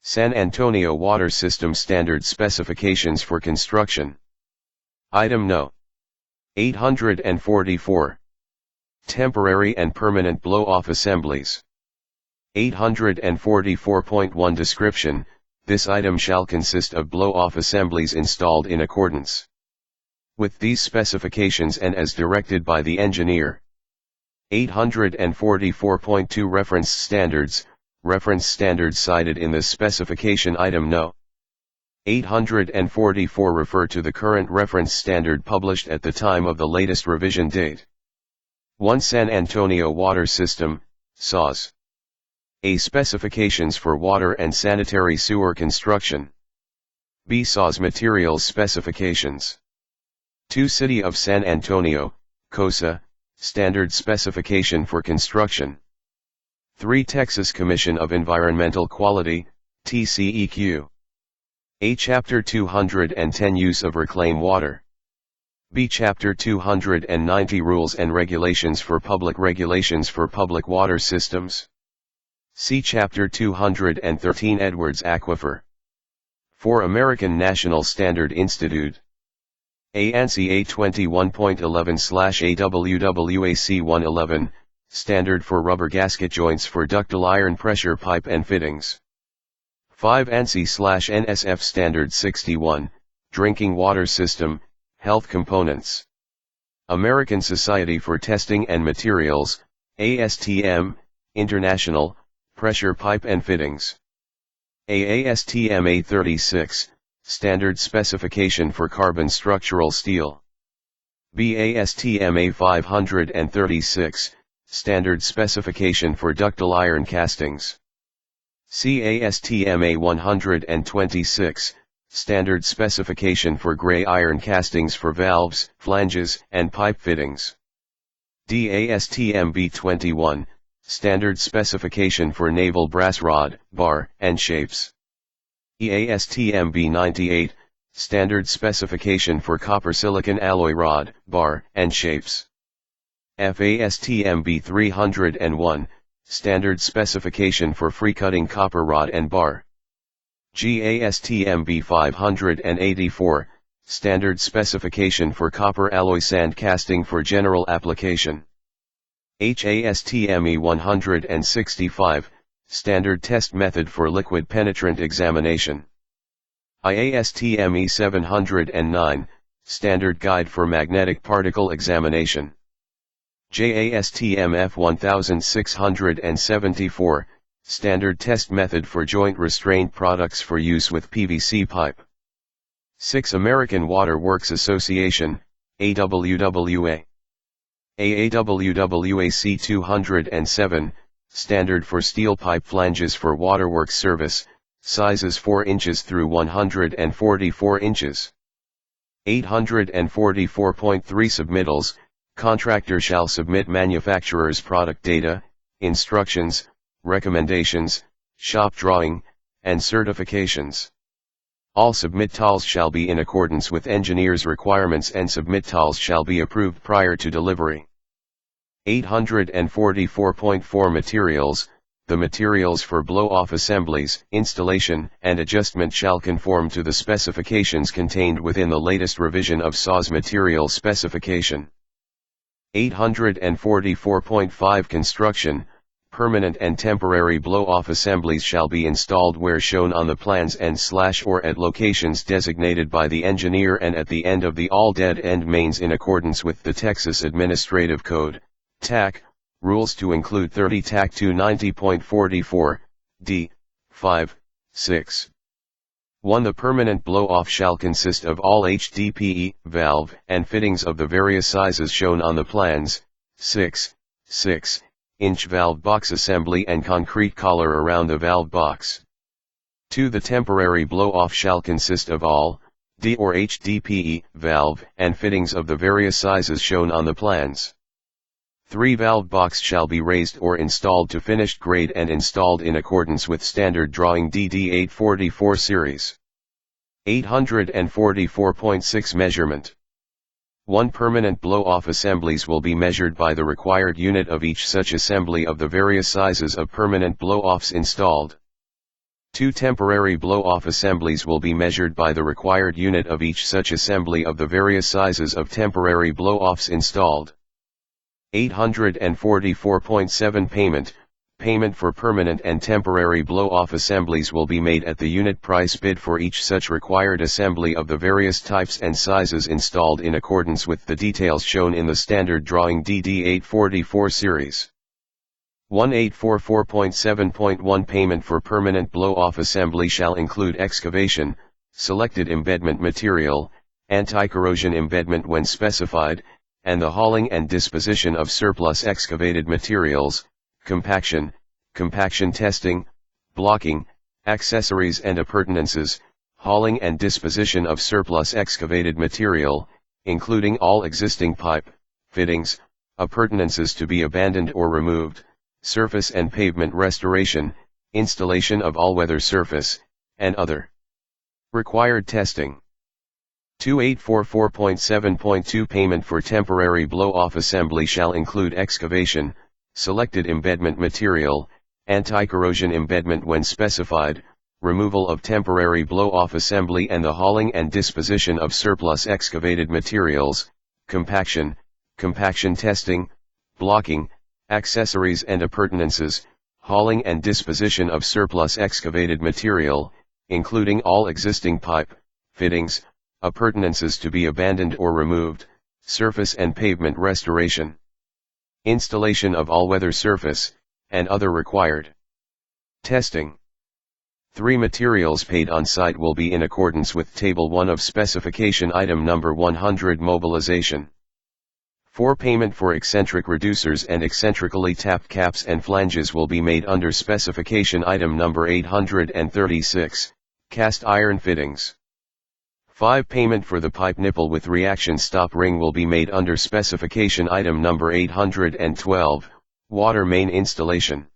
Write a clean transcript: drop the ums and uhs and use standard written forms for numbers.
San Antonio Water System Standard Specifications for Construction. Item No. 844. Temporary and Permanent Blow-Off Assemblies. 844.1 Description: this item shall consist of blow-off assemblies installed in accordance with these specifications and as directed by the engineer. 844.2 Reference Standards. Reference standards cited in this specification. Item No. 844 refer to the current reference standard published at the time of the latest revision date. 1. San Antonio Water System, SAWS. A. Specifications for water and sanitary sewer construction. B. SAWS Materials Specifications. 2. City of San Antonio, COSA, Standard Specification for Construction. 3. Texas Commission of Environmental Quality, TCEQ. A. Chapter 210 Use of Reclaim Water. B. Chapter 290 Rules and Regulations for Public Water Systems. C. Chapter 213 Edwards Aquifer. 4. American National Standard Institute. A. ANSI A21.11/AWWAC 111, Standard for Rubber Gasket Joints for Ductile Iron Pressure Pipe and Fittings. 5. ANSI/NSF Standard 61, Drinking Water System, Health Components. American Society for Testing and Materials, ASTM, International, Pressure Pipe and Fittings. ASTM A36, Standard Specification for Carbon Structural Steel. BASTM A536, Standard Specification for Ductile Iron Castings. CASTM A126, Standard Specification for Gray Iron Castings for Valves, Flanges, and Pipe Fittings. DASTM B21, Standard Specification for Naval Brass Rod, Bar, and Shapes. EASTM B98, Standard Specification for Copper Silicon Alloy Rod, Bar, and Shapes. FASTM B301, Standard Specification for Free-Cutting Copper Rod and Bar. GASTM B584, Standard Specification for Copper Alloy Sand Casting for General Application. HASTM E165, Standard Test Method for Liquid Penetrant Examination. IASTM E709, Standard Guide for Magnetic Particle Examination. JASTM F1674, Standard Test Method for Joint Restraint Products for use with PVC pipe. 6. American Water Works Association, AWWA. AAWWAC 207, Standard for Steel Pipe Flanges for Waterworks Service, sizes 4 inches through 144 inches. 844.3 Submittals. Contractor shall submit manufacturer's product data, instructions, recommendations, shop drawing, and certifications. All submittals shall be in accordance with engineer's requirements and submittals shall be approved prior to delivery. 844.4 Materials. The materials for blow-off assemblies, installation, and adjustment shall conform to the specifications contained within the latest revision of SAWS Material Specification. 844.5 Construction. Permanent and temporary blow-off assemblies shall be installed where shown on the plans and/or at locations designated by the engineer and at the end of the all dead-end mains in accordance with the Texas Administrative Code, TAC, rules to include 30 TAC 290.44, D, 5, 6. 1. The permanent blow-off shall consist of all HDPE, valve, and fittings of the various sizes shown on the plans, 6, 6-inch valve box assembly and concrete collar around the valve box. 2. The temporary blow-off shall consist of all, D or HDPE, valve, and fittings of the various sizes shown on the plans. 3. Valve box shall be raised or installed to finished grade and installed in accordance with standard drawing DD844 series. 844.6 Measurement. 1. Permanent blow-off assemblies will be measured by the required unit of each such assembly of the various sizes of permanent blow-offs installed. 2 temporary blow-off assemblies will be measured by the required unit of each such assembly of the various sizes of temporary blow-offs installed. 844.7 Payment for permanent and temporary blow-off assemblies will be made at the unit price bid for each such required assembly of the various types and sizes installed in accordance with the details shown in the standard drawing DD844 series. 1844.7.1 Payment for permanent blow-off assembly shall include excavation, selected embedment material, anti-corrosion embedment when specified, and the hauling and disposition of surplus excavated materials, compaction testing, blocking, accessories and appurtenances, hauling and disposition of surplus excavated material, including all existing pipe, fittings, appurtenances to be abandoned or removed, surface and pavement restoration, installation of all-weather surface, and other required testing. 2844.7.2 Payment for temporary blow-off assembly shall include excavation, selected embedment material, anti-corrosion embedment when specified, removal of temporary blow-off assembly and the hauling and disposition of surplus excavated materials, compaction testing, blocking, accessories and appurtenances, hauling and disposition of surplus excavated material, including all existing pipe, fittings, appurtenances to be abandoned or removed, surface and pavement restoration, installation of all-weather surface, and other required testing. 3 Materials paid on site will be in accordance with Table 1 of Specification Item Number 100 Mobilization. 4 Payment for eccentric reducers and eccentrically tapped caps and flanges will be made under Specification Item Number 836, Cast iron fittings. 5 Payment for the pipe nipple with reaction stop ring will be made under Specification Item Number 812, Water main installation.